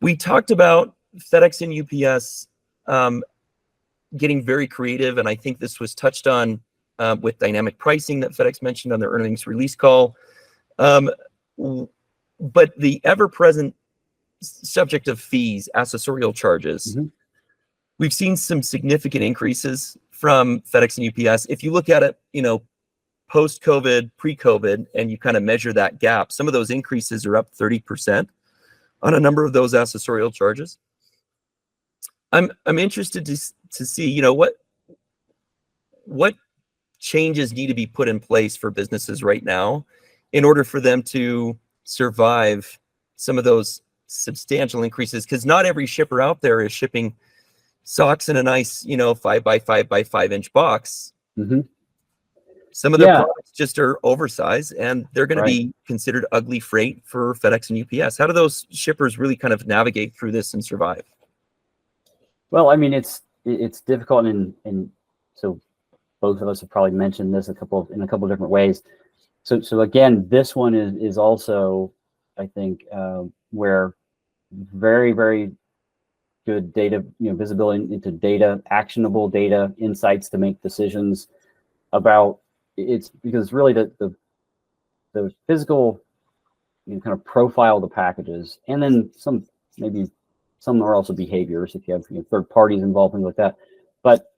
We talked about FedEx and UPS getting very creative, and I think this was touched on with dynamic pricing that FedEx mentioned on their earnings release call. But the ever-present subject of fees, accessorial charges, we've seen some significant increases from FedEx and UPS. If you look at it, post-COVID, pre-COVID, and you kind of measure that gap, some of those increases are up 30% on a number of those accessorial charges. I'm interested to see, what changes need to be put in place for businesses right now in order for them to survive some of those substantial increases, because not every shipper out there is shipping socks in a nice 5 by 5 by 5 inch box. Some of their products just are oversized, and they're going to be considered ugly freight for FedEx and UPS. How do those shippers really kind of navigate through this and survive? Well, I mean, it's difficult, and so both of us have probably mentioned this in a couple of different ways. So again, this one is also, I think, where very, very good data, visibility into data, actionable data, insights to make decisions about. It's because really the physical, kind of profile of the packages, and then maybe some are also behaviors if you have third parties involved, things like that. But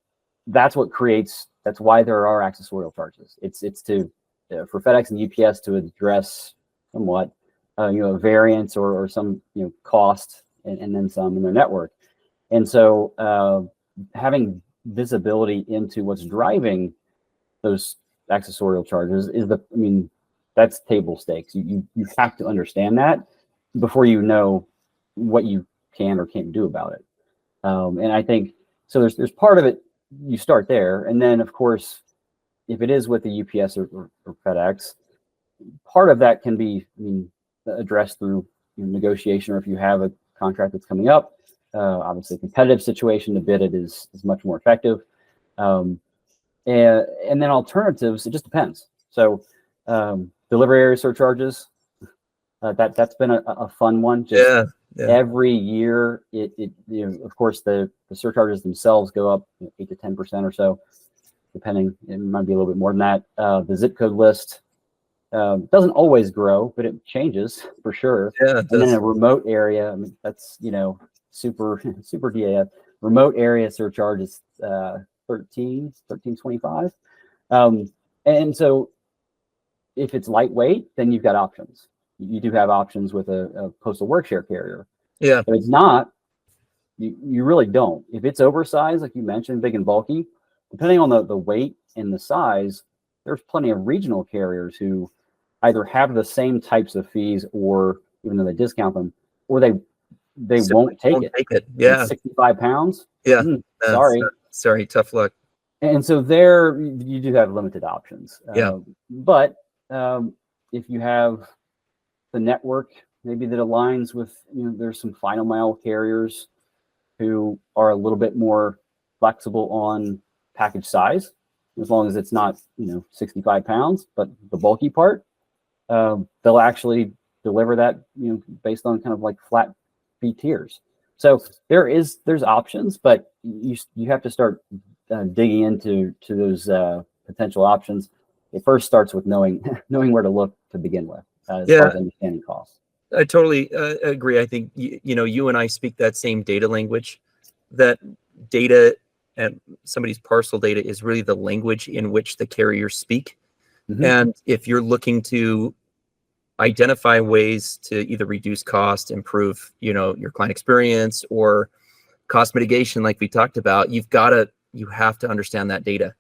that's why there are accessorial charges. It's to for FedEx and UPS to address somewhat variance or some cost and then some in their network. And so having visibility into what's driving those accessorial charges that's table stakes. You have to understand that before you know what you can or can't do about it. And I think so there's part of it, you start there, and then of course if it is with the UPS or FedEx, part of that can be addressed through negotiation, or if you have a contract that's coming up, obviously a competitive situation to bid it is much more effective. And then alternatives, it just depends. So delivery area surcharges, that's been a fun one. Every year, of course the surcharges themselves go up 8 to 10% or so, depending. It might be a little bit more than that. The zip code list doesn't always grow, but it changes for sure. And then a remote area, that's super DAF. Remote area surcharge is $13.25. And so if it's lightweight, then you've got options. You do have options with a postal work share carrier. Yeah. But it's not, you really don't. If it's oversized, like you mentioned, big and bulky, depending on the weight and the size, there's plenty of regional carriers who either have the same types of fees, or even though they discount them, or they won't take it. Yeah. 65 pounds. Yeah. Sorry, tough luck. And so there you do have limited options. But if you have the network maybe that aligns with, there's some final mile carriers who are a little bit more flexible on package size, as long as it's not 65 pounds, but the bulky part, they'll actually deliver that based on kind of like flat fee tiers. So there's options, but you have to start digging into those potential options. It first starts with knowing where to look to begin with, as far as understanding costs. I totally agree. I think you and I speak that same data language. That data and somebody's parcel data is really the language in which the carriers speak. And if you're looking to identify ways to either reduce cost, improve your client experience, or cost mitigation, like we talked about, you have to understand that data.